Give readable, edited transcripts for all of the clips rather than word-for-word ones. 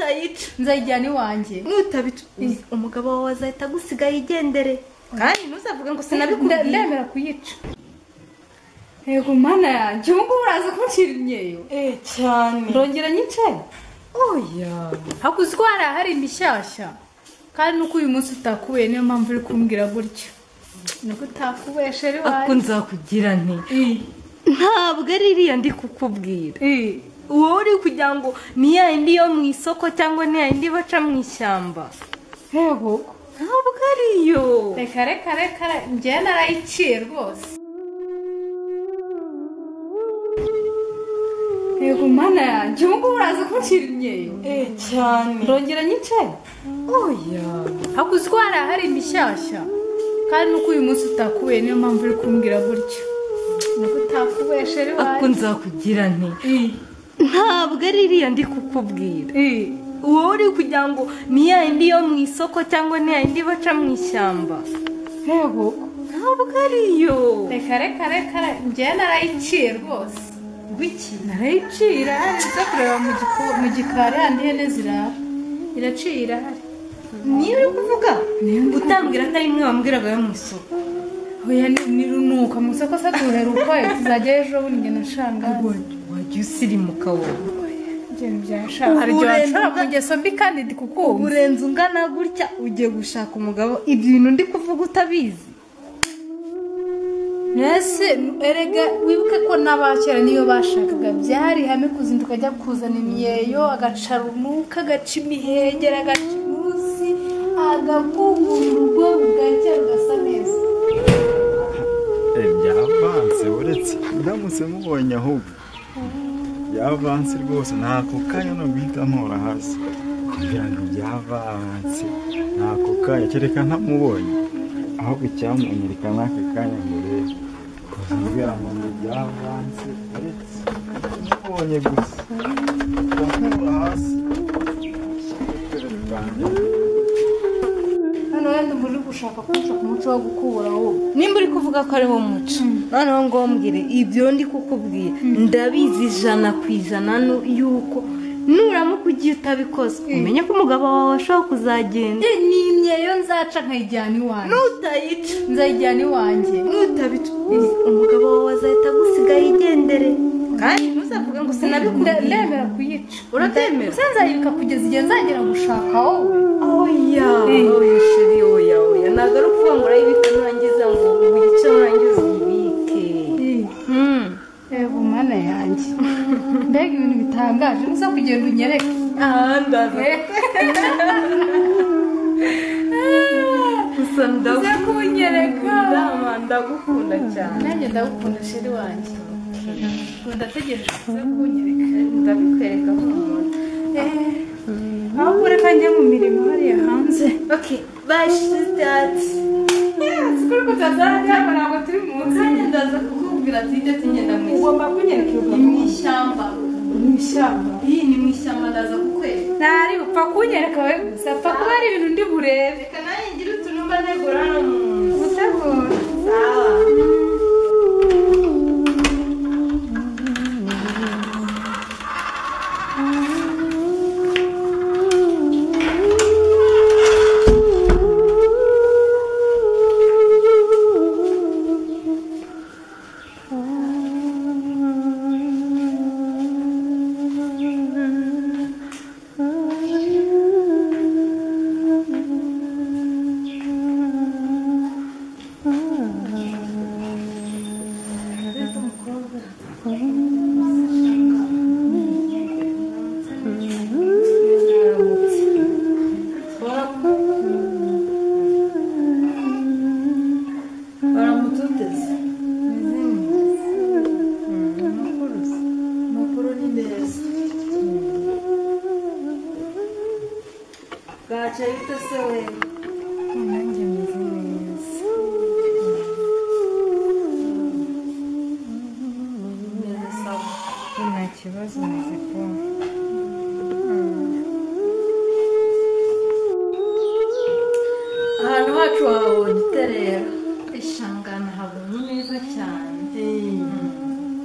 nutayica nzayijyana iwanjye. nutabica umugabo wawe azahita agusiga yigendere kandi ntuzavuge ngo sinabikubwiye. Ndemera kuyica. Yego mana yanjye ubu ngubu uraza kuncira imyeyo. Cyane Ndongera nyice. oya Hakuzi ko hari imishyashya kandi nuko uyu munsi utakubuye niyo mpamvu uri kumbwira gutyo. Nuko utakubuye sheri wawe. ako nzakugira nti ntabwo ari iriya ndi kukubwira. wowe uri kugira ngo ni ya yindi yo mu isoko cyangwa ni ya yindi baca mu ishyamba. Yego ntabwo ariyo. reka njye narayiciye rwose. Yego mana yanjye ubu ngubu uraza kuncira imyeyo. Cyane Ndongera nyice. oya Hakuzi ko hari imishyashya kandi nuko uyu munsi utakubuye niyo mpamvu uri kumbwira gutyo. Nuko utakubuye sheri wawe. ako nzakugira nti ntabwo ari iriya ndi kukubwira. wowe uri kugira ngo ni ya yindi yo mu isoko cyangwa ni ya yindi baca mu ishyamba. Yego ntabwo ariyo. reka njye narayiciye rwose. Wiki Narayicira nza kureba mu gikari handi hene zirara. Iraciye irahari. niyo uri kuvuga utambwira ko ari imwe wambwiraga yo mu isoko. Oya ni runuka mu isoko se duheruka tuzajya ejo bundi njye nashangaza. wajya usirimuka wowe. Hari igihe washobora ku ngeso mbi kandi ndi kukumva. urenze ungana gutya ugiye gushaka umugabo ibyo bintu ndi kuvuga utabizi. Nese erega wibuke ko n'abakera niyo bashakaga byari hame kuzinduka ajya kuzana imyeyo agacara umuka agaca imihengera agaca imusi agakubura urugo bugacya rugasa neza. Byavanse uretse ndamutse mubonye ahubwo byavanse rwose ntako kanya no guhita ntora hasi kugira ngo byavanse ntako kanya kereka ntamubonye ahubwo icyamunyereka n'aka kanya murebe kugira ngo byavanse uretse mubonye gusa ntora hasi Hano wenda muri gushaka kuca ku muco wo gukubura wowe. nimba uri kuvuga ko ari wo muco noneho ngo mbwire ibyo ndi kukubwira ndabizi 100% yuko nuramuka ugiye utabikoze umenye ko umugabo wawe ashobora kuzagenda. Ni imyeyo nzaca nkayijyana iwanjye. nutayica Nzayijyana iwanjye. nutabica umugabo wawe azahita agusiga yigendere kandi ntuzavuge ngo sinabikubwiye. Ndemera kuyica. urabyemera? Nzayibika kugeza igihe nzagera gushaka wowe. oya oya sheri oya ntabwo ari ukuvuga ngo urayibika nurangiza ngo uyice nurangiza uyibike. Yego mana yanjye. Mbega ibintu bitangaje nuza kugenda unyereke. ndaza gusa Uza kunyereka. ndagukunda cyane. Nanjye ndagukunda sheri wanjye. Ndategereje kuza kunyereka. ndabikwereka nk'umuntu. Ahubwo reka njye mu mirimo hariya hanze. Okay, bye sweetheart. Sikuri kutazajya ntabwo turi mu nzu. Kandi ndaza kukubwira tujye tugenda mu ishyamba. Ugomba kunyereka iyo Ni mu ishyamba. mu ishyamba. Iyi ni mu ishyamba ndaza kukwereka. Ntari upfa kunyereka we gusa apfa kuba ari ibintu ndi burebe. Reka nanjye ngire utunumba ntegura hano mu nzu. Gutegura. Sawa. Bwacayita se we nanjye meze neza neza sawa nta kibazo meze ko ahantu hacu wabonye uterera ishangana habonye neza cyane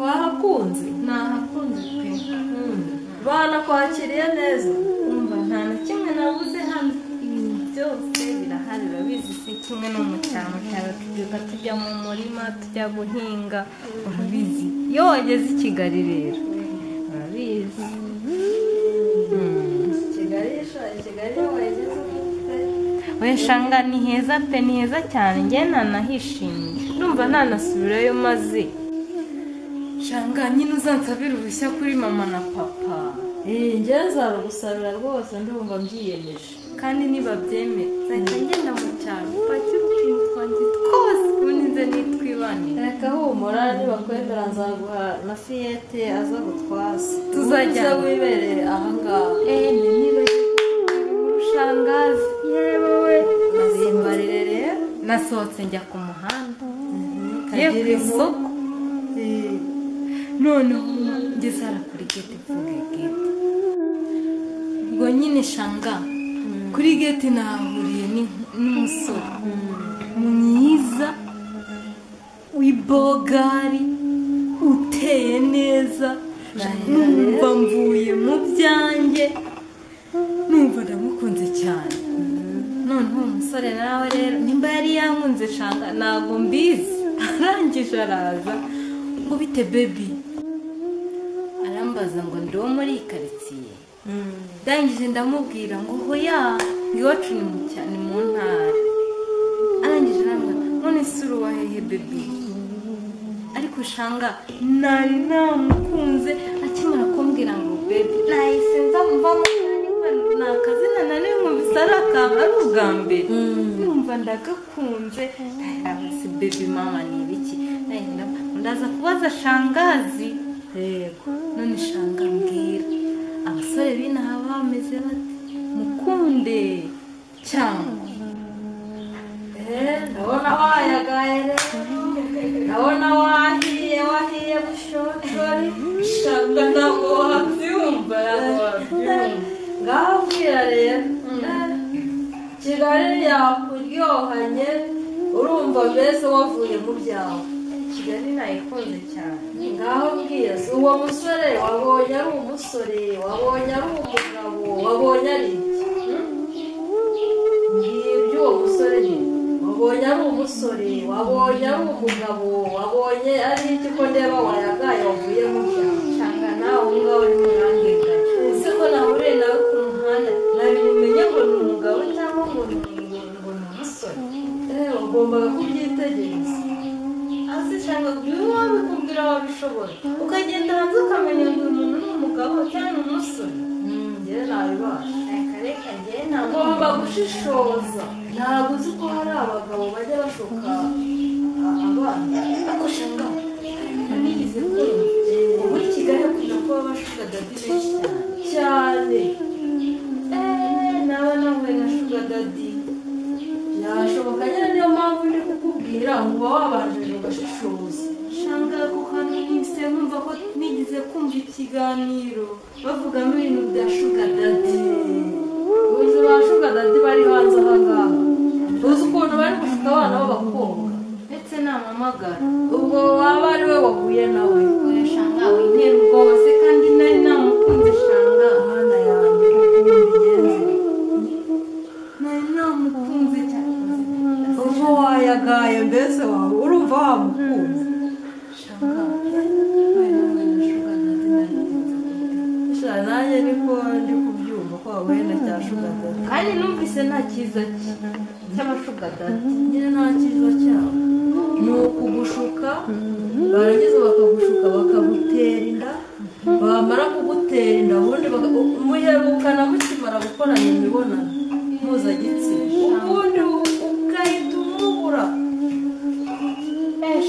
wahakunze nahakunze pe banakwakiriye neza umva nta si kimwe no mu cyaro tubyuka tujya mu murima tujya guhinga urabizi iyo wageze i Kigali rero urabizi Kigali wageze oya shanga ni heza pe ni heza cyane njye nanahishimiye ndumva ntanasubirayo maze shanga nyine uzansabira uruhushya kuri mama na papa njye nzarugusabira rwose ndumva mbyiyemeje kandi nibabyemera nzahita ngenda mu cyaro mpakire utuntu twanjye twose ubundi nze nitwibanire reka humura nibakwemera nzaguha na fiyete aza gutwaza tuzajya wibereye ahangaha niba shangazi yewe nazimbarire rero nasohotse njya ku muhanda ngiye ku isoko noneho ngeze hara kuri geti mvuge geti ubwo nyine shanga kuri geti nahahuriye n'umusore mwiza w'ibogari uteye neza numva mvuye mu byanjye numva ndamukunze cyane noneho umusore nawe rero nimba yari yankunze shanga ntabwo mbizi arangije araza ngo bite bebi arambaza ngo ndi wo muri iyi karitsiye ndangije ndamubwira ngo hoya iwacu ni mu ntara arangije arambwira none si uruwa hehe bebi ariko shanga nari namukunze akimara kumbwira ngo bebi nahise mvamo ni akazina nane mwumvise ari akanga ari ubwa mbere numva ndagakunze si bebi mama ni ibiki ndaza kubaza shangazi none shanga mbwira abasore b'inaha bameze bate mukunde cyangwa ndabona wayagaye rero ndabona wahiye bushorishori shanga ntabwo wabyumva ngaho mbwira rero Kigali yakuryohanye urumva mbese wavuye mu byawe Kigali nayikunze cyane ngaho mbwira si uwo musore wabonye ari umusore wabonye ari umugabo wabonye ari iki ngibyo uwo musore nyine wabonye ari umusore wabonye ari umugabo wabonye ari iki ko ndeba wayagaye wavuye mu byawe shanga nawe aho ngaho uri mu rangiga ese ko nahuriye nawe ku muhanda nabimenye ngo ni umugabo cyangwa ngo ni umusore wagombaga kubyitegereza hasi shanga buri wabikubwira wabishobora ukagenda hanze ukamenya ngo uyu muntu ni umugabo cyangwa ni umusore njyewe nabibasha reka njyewe ntabwo ugomba gushishoza ntabwo uzi ko hari abagabo bajya bashuka abana ariko shanga nigeze kumva muri Kigali hakunda kuba bashuka dadi benshi cyane nawe nawe na shuga dadi yashoboka nyine niyo mpamvu ndi kukubwira ngo uba wabanjije ugashishoza shanga ako kantu nise nkumva ko nigeze kumva ikiganiro bavugamo ibintu bya shuga dadi uzi ba shuga dadi bari hanze aha ngaha uzi ukuntu bari gushuka abana b'abakobwa ndetse namamagara ubwo waba ari we wahuye nawe shanga wintera ubwoba se kandi nari namukunze shanga hana yanjye ukuntu bigenze nari namukunze cyane ubwo wayagaye mbese wawe urumva wamukunze shanga nawe nawe na shuga dadi nari nanjye niko ndi kubyumva ko wahuye na cya shuga dadi kandi numvise nta cyiza cy'abashuga dadi nyine nta cyiza cyabo ni ukugushuka barangiza bakagushuka bakagutera inda bamara kugutera inda ubundi muherukana mukimara gukorana imibonano mpuzagitsina ubundi ugahita umubura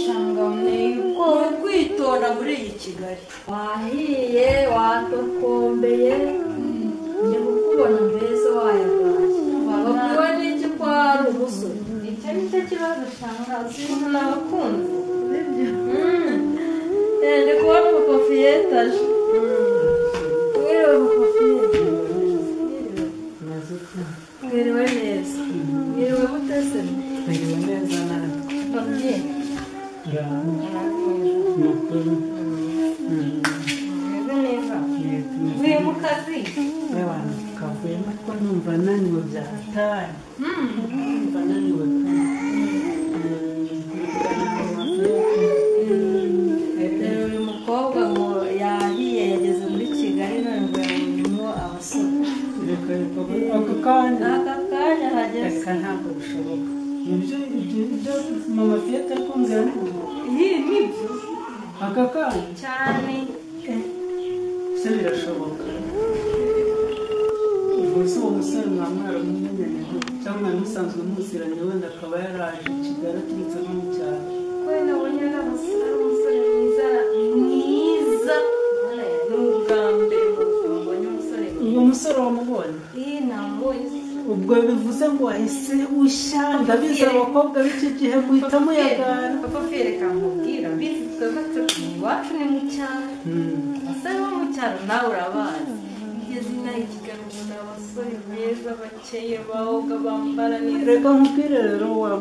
shanga uneye ubwoba kwitonda muri iyi Kigali wahiye watokombeye ndi kukubona mbese wayagaye babwiwe n'iki ko ari umusore icyo ni cyo kibazo shanga umuntu nabakunze ndi kubona umupapiyete aje wiriwe umupapiyete wiriwe neza wiriwe mutese Wiriwe neza nawe. papiyete meze neza uvuye mu kazi Kavuyemo ko ni numva naniwe byataye numva naniwe uyu mukobwa ngo yahiye yageze muri kigali none ngo yabonyemo abasore aka kanya hageze reka ntabwo bishoboka ibyo mama fiyete ari kumbwira nibyo aka kanya cyane se birashoboka ubwo se uwo musore mwamwaramumenyanye cyangwa mwari musanzwe muziranye wenda akaba yaraje i kigali aturutse nko mu cyaro we nabonye ari umusore mwiza ni ubwa mbere mbonye umusore uwo musore wamubonye namubonye ubwo bivuze ngo wahise ushya ndabizi abakobwa b'iki gihe guhita muyagara papa reka nkubwira bizi twebwe turi iwacu ni mu cyaro abasore bo mu cyaro nawe urabazi ugeze inaha i kigali ubona abasore beza bakeye bahoga bambara neza reka nkubwire rero wa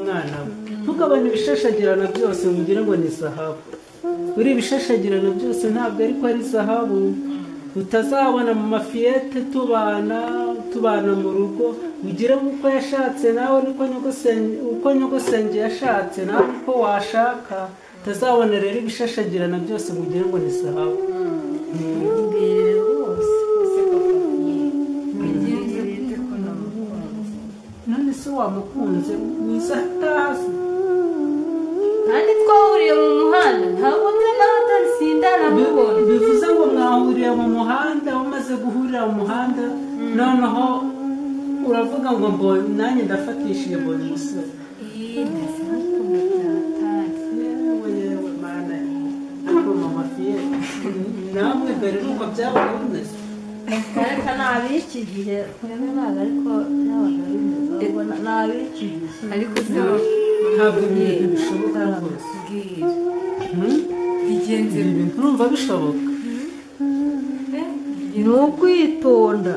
mwana we ntugabane ibishashagirana byose mugire ngo ni zahabu buri ibishashagirana byose ntabwo ariko ari zahabu utazabona mu mafiyete tubana mu rugo ugire nk'uko yashatse nawe uko nyogosenge yashatse nawe uko washaka utazabona rero ibishashagirana byose mugire ngo ni zahabu mbwirire rwose papa bigenze bite ko namukunze none se wamukunze wiza hasi kandi twahuriye mu muhanda ntabwo nzi naho atarisinda namubonye bivuze ngo mwahuriye mu muhanda umaze guhurira mu muhanda noneho uravuga ngo mbonye nanjye ndafatishije mbonye umusore ndetse n'ukuntu byataye yewe mana ariko mama fiye namwe dore nuko byabaye bimeze reka ni ab'iki gihe twebwe ntabwo ariko byabaga bimeze ni ab'iki gihe ariko ntabwo ibintu bishoboka rwose bigenze ibi bintu urumva bishoboka ni ukwitonda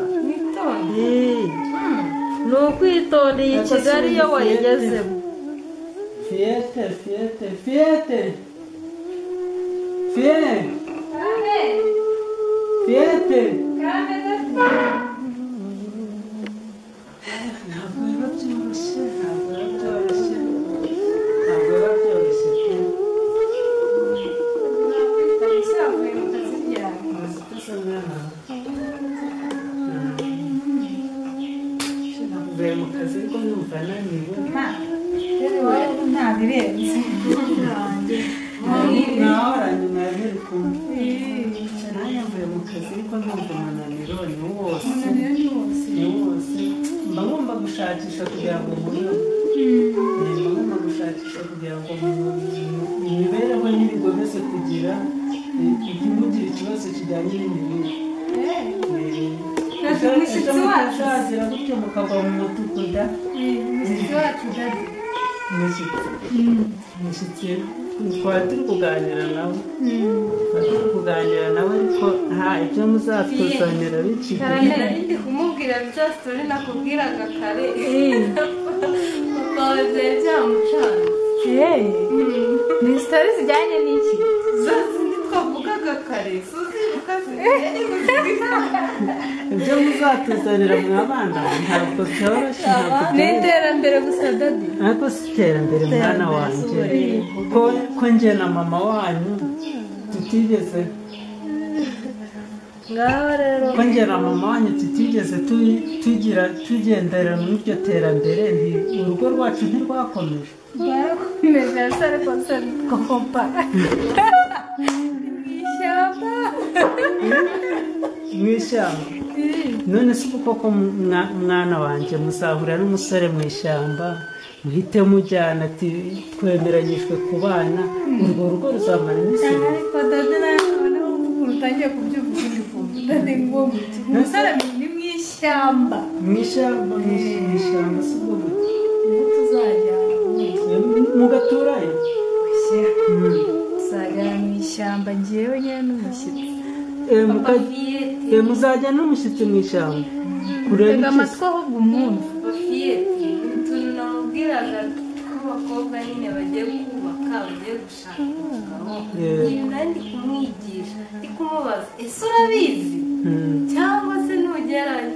ni ukwitonda iyi kigali iyo wayigezemo fiyete ntabwo biba byoroshye navuye mu kazi ariko numva naniwe ntabirenze nahoranye mwari kumwe nanjye mvuye mu kazi ariko numva umunaniro ni wose mba ngomba gushakisha kugira ngo imibereho ntibigomeze kugira ntimugire ikibazo kijyanye n'imirire umushyitsi wacu uzagira gutyo mukagwa mu mutuku da umushyitsi wacu dadi umushyitsi twari turi kuganira nawe ariko nta ibyo muzatuzanira biki ndi kumubwira bya sitori nakubwiraga kare papa byari byamucanze ni sitori zijyanye n'iki za zindi twavugaga kare suzibuka ibyo muzatuzanira mwabana ntabwo byoroshye ni iterambere gusa dadi ariko si iterambere mwana wanjye ko njye na mama wanyu tutigeze ngaho rero ko njye na mama wanyu tutigeze tugendera muri iryo terambere urugo rwacu ntirwakomeje rwarakomeje asa ariko se kompa ishyamba mu ishyamba none si koko mwana wanjye muzahura n'umusore mu ishyamba muhite mujyana ati twemeranyijwe ku bana urwo rugo ruzamara iminsi ariko dade nawe utangiye kubyuka undi kumva dade ngo umusore ni mu ishyamba mu ishyamba si bwo buti niho tuzajya mugaturayo tuzajya mu ishyamba ngewe nyine n'umushyitsi muzajya n'umushyitsi mu ishyamba tega amatwi ahubwo umwumva utuntu namubwiraga tw'abakobwa nyine bagiye kubaka bagiye gushaka umugabo nari ndi kumwigisha ndi kumubaza ese urabizi cyangwa se ntugerayo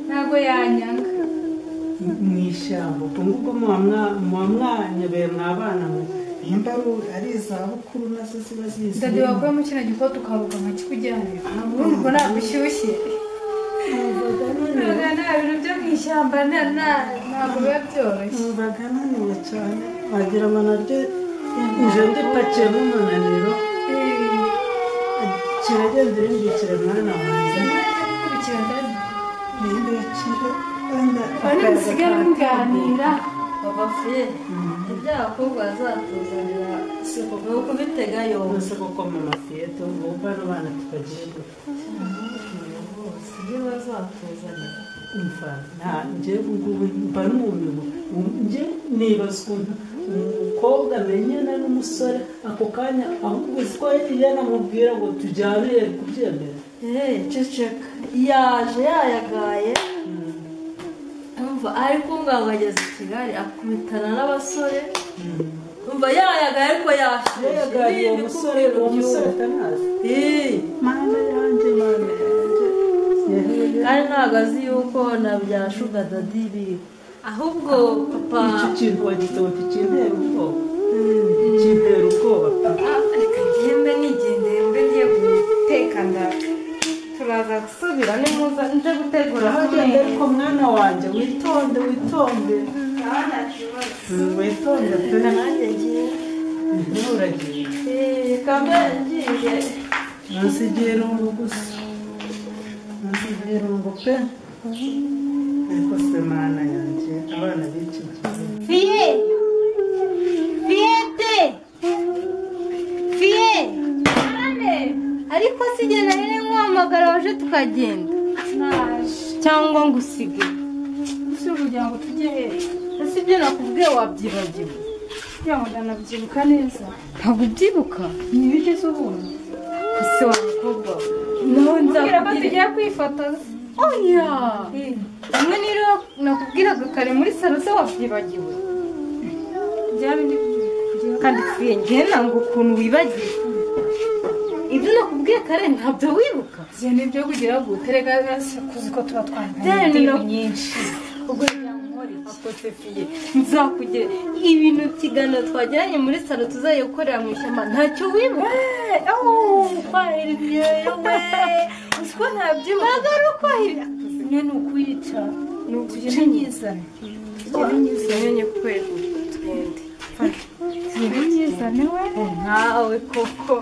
ntabwo yanyanga mu ishyamba ubwo ngubwo muba mwanyobeye mwabana mwe nimba ari izabukuru nazo ziba zizi ndade wakuyemo kino gikote ukaruka nkakikujyanira ubundi ubwo ntabwo ushyushye nta bintu byo mu ishyamba ntabwo biba byoroshye numvaga naniwe cyane wagira ngo naryo ije ndipakiye n'umunaniro kiragenda irindikire mwana wanjye nindikire bari busigare muganira baba fiye ibyo abakobwa bazatuzanira si ukubitega yose rwose kuko mu mafiyete ubu bano bana tukagiye bose ibyo bazatuzanira umva nta njyewe ngubu mba numiwe njye nibaza ukuntu umukobwa amenyana n'umusore ako kanya ahubwo uzi ko yanamubwira ngo tujyane yari kubyemera ceceka yaje yayagaye umva ari kumbwira ngo ageze i Kigali akubitana n'abasore umva yayagaye ariko yayagaye uwo musore atanazi mana yanjye kandi ntabwo azi yuko na bya shuga dadi biri ahubwo papa icyo kintu wagize uti kintera ubwoba kintera ubwoba reka ngende nigendeye mbe ngiye guteka turaza gusubira nimuza nje gutegura hagenda ariko mwana wanjye witonde witonde pe nanjye ngiye nturagiye kambe ngiye nasigiye irungu gusa nasigiye irungu pe ariko se mana yanjye abana b'iki gihe fiye ariko si jye nari nkuhamagara waje tukagenda cyangwa ngo usige ese kugira ngo tujye hehe ese ibyo nakubwiye wabyibagiwe kugira ngo ndanabyibuka neza ntabwo ubyibuka ni ibigeze ubundi ese wa mukobwa nawe mbwira ko nzakubwira tugiye kwifotoza oya hamwe n'iro nakubwiraga kare muri salo se wabyibagiwe byaba bindi kandi fiye ngewe ntabwo ukuntu wibagiwe ibyo nakubwiye kare ntabyo wibuka ibyo ni ibyo kugira ngo uterega kuzi ko tuba twambaye Byari imideli no- myinshi ubwo kugira ngo nkore iki akoze fiye nzakugera ibintu kiganiro twagiranye muri salo tuzajya gukorera mu ishyamba ntacyo wibuka kwahirira we uzi ko ntabyibuka ntabwo ari ukwahirira nyine ni ukwica ni tugende nyizane tugende nyizane umenye kwego tugende tugende nyizane we ntawe koko